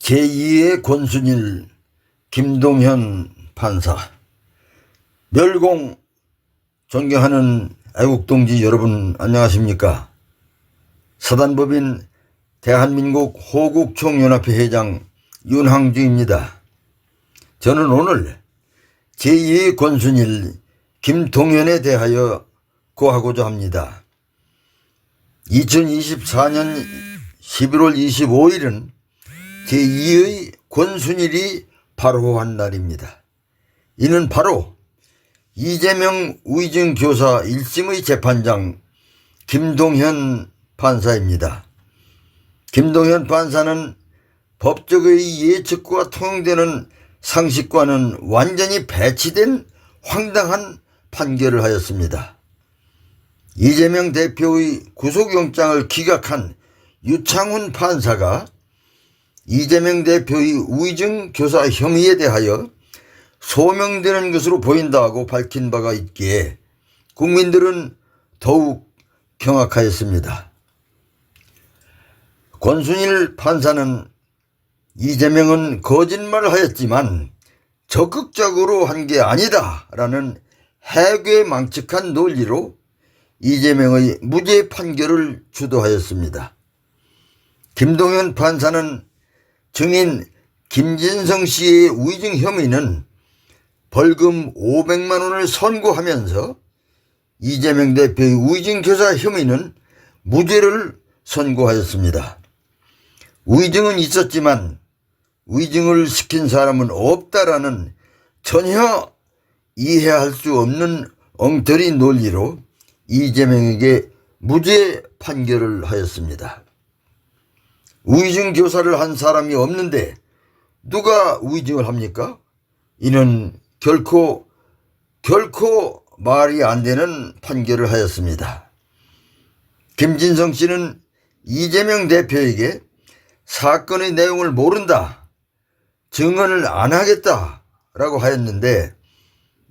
제2의 권순일 김동현 판사, 멸공 존경하는 애국동지 여러분 안녕하십니까? 사단법인 대한민국 호국총연합회 회장 윤항주입니다. 저는 오늘 제2의 권순일 김동현에 대하여 고하고자 합니다. 2024년 11월 25일은 제2의 권순일이 발호한 날입니다. 이는 바로 이재명 우이증교사 1심의 재판장 김동현 판사입니다. 김동현 판사는 법적의 예측과 통용되는 상식과는 완전히 배치된 황당한 판결을 하였습니다. 이재명 대표의 구속영장을 기각한 유창훈 판사가 이재명 대표의 우이증 교사 혐의에 대하여 소명되는 것으로 보인다고 밝힌 바가 있기에 국민들은 더욱 경악하였습니다. 권순일 판사는 이재명은 거짓말을 하였지만 적극적으로 한 게 아니다라는 해괴망측한 논리로 이재명의 무죄 판결을 주도하였습니다. 김동현 판사는 증인 김진성 씨의 우이증 혐의는 벌금 500만 원을 선고하면서 이재명 대표의 우이증 교사 혐의는 무죄를 선고하였습니다. 우이증은 있었지만 우이증을 시킨 사람은 없다라는 전혀 이해할 수 없는 엉터리 논리로 이재명에게 무죄 판결을 하였습니다. 우이증 교사를 한 사람이 없는데 누가 우이증을 합니까? 이는 결코 말이 안 되는 판결을 하였습니다. 김진성 씨는 이재명 대표에게 사건의 내용을 모른다, 증언을 안 하겠다라고 하였는데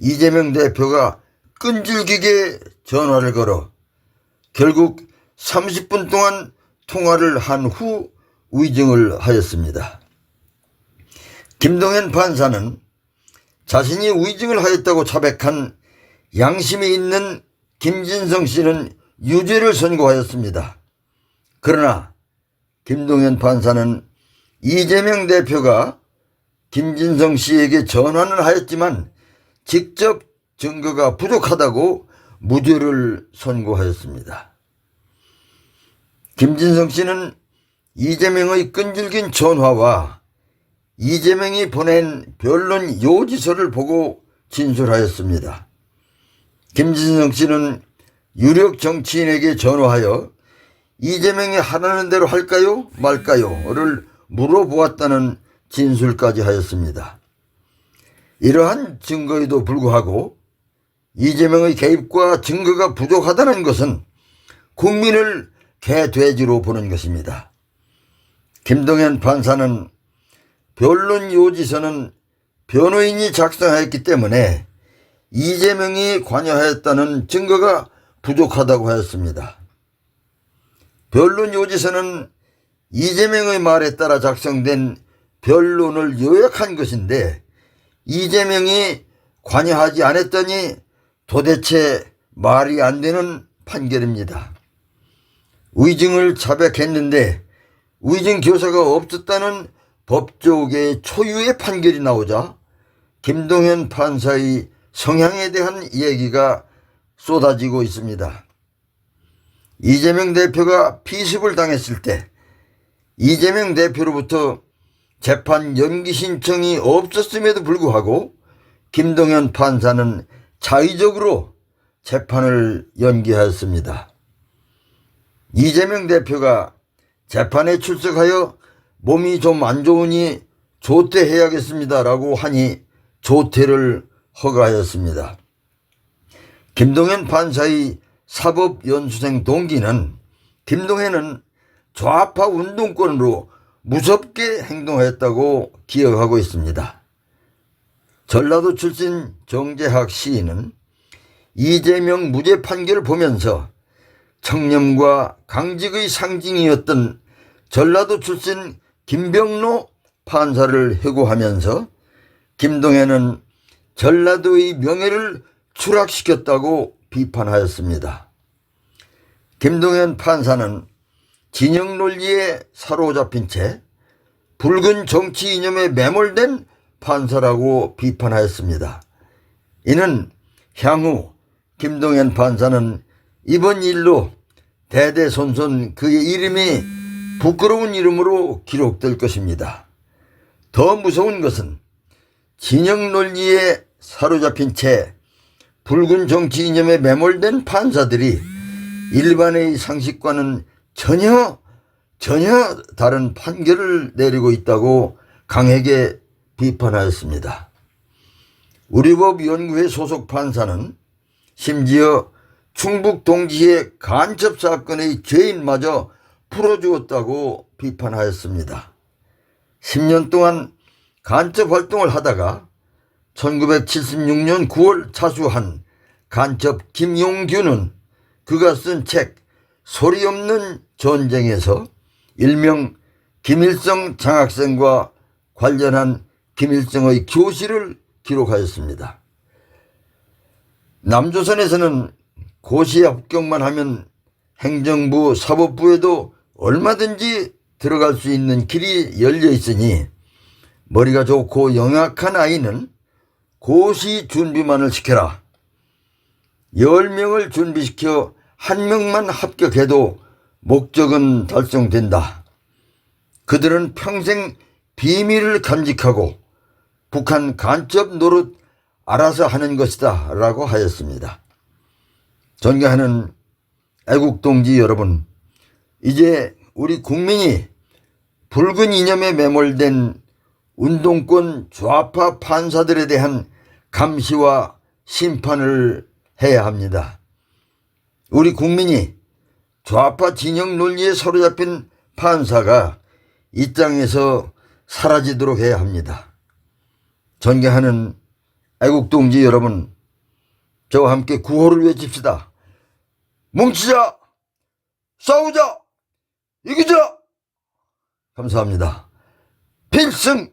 이재명 대표가 끈질기게 전화를 걸어 결국 30분 동안 통화를 한 후 우이증을 하였습니다. 김동현 판사는 자신이 우이증을 하였다고 자백한 양심이 있는 김진성 씨는 유죄를 선고하였습니다. 그러나 김동현 판사는 이재명 대표가 김진성 씨에게 전화는 하였지만 직접 증거가 부족하다고 무죄를 선고하였습니다. 김진성 씨는 이재명의 끈질긴 전화와 이재명이 보낸 변론 요지서를 보고 진술하였습니다. 김진성 씨는 유력 정치인에게 전화하여 이재명이 하라는 대로 할까요 말까요?를 물어보았다는 진술까지 하였습니다. 이러한 증거에도 불구하고 이재명의 개입과 증거가 부족하다는 것은 국민을 개돼지로 보는 것입니다. 김동현 판사는 변론 요지서는 변호인이 작성하였기 때문에 이재명이 관여하였다는 증거가 부족하다고 하였습니다. 변론 요지서는 이재명의 말에 따라 작성된 변론을 요약한 것인데 이재명이 관여하지 않았더니 도대체 말이 안 되는 판결입니다. 우이증을 자백했는데 우이증 교사가 없었다는 법조계의 초유의 판결이 나오자 김동현 판사의 성향에 대한 얘기가 쏟아지고 있습니다. 이재명 대표가 피습을 당했을 때 이재명 대표로부터 재판 연기 신청이 없었음에도 불구하고 김동현 판사는 자의적으로 재판을 연기하였습니다. 이재명 대표가 재판에 출석하여 몸이 좀 안 좋으니 조퇴해야겠습니다라고 하니 조퇴를 허가하였습니다. 김동현 판사의 사법연수생 동기는 김동현은 좌파 운동권으로 무섭게 행동했다고 기억하고 있습니다. 전라도 출신 정재학 시인은 이재명 무죄 판결을 보면서 청렴과 강직의 상징이었던 전라도 출신 김병로 판사를 해고하면서 김동연은 전라도의 명예를 추락시켰다고 비판하였습니다. 김동연 판사는 진영 논리에 사로잡힌 채 붉은 정치 이념에 매몰된 판사라고 비판하였습니다. 이는 향후 김동연 판사는 이번 일로 대대손손 그의 이름이 부끄러운 이름으로 기록될 것입니다. 더 무서운 것은 진영 논리에 사로잡힌 채 붉은 정치 이념에 매몰된 판사들이 일반의 상식과는 전혀 다른 판결을 내리고 있다고 강하게 비판하였습니다. 우리법연구회 소속 판사는 심지어 충북 동지의 간첩 사건의 죄인마저 풀어주었다고 비판하였습니다. 10년 동안 간첩 활동을 하다가 1976년 9월 자수한 간첩 김용규는 그가 쓴 책 소리 없는 전쟁에서 일명 김일성 장학생과 관련한 김일성의 교시를 기록하였습니다. 남조선에서는 고시에 합격만 하면 행정부, 사법부에도 얼마든지 들어갈 수 있는 길이 열려 있으니 머리가 좋고 영악한 아이는 고시 준비만을 시켜라. 10명을 준비시켜 1명만 합격해도 목적은 달성된다. 그들은 평생 비밀을 간직하고 북한 간첩 노릇 알아서 하는 것이다 라고 하였습니다. 존경하는 애국동지 여러분, 이제 우리 국민이 붉은 이념에 매몰된 운동권 좌파 판사들에 대한 감시와 심판을 해야 합니다. 우리 국민이 좌파 진영 논리에 사로잡힌 판사가 이 땅에서 사라지도록 해야 합니다. 존경하는 애국동지 여러분, 저와 함께 구호를 외칩시다. 뭉치자, 싸우자, 이기자. 감사합니다. 필승!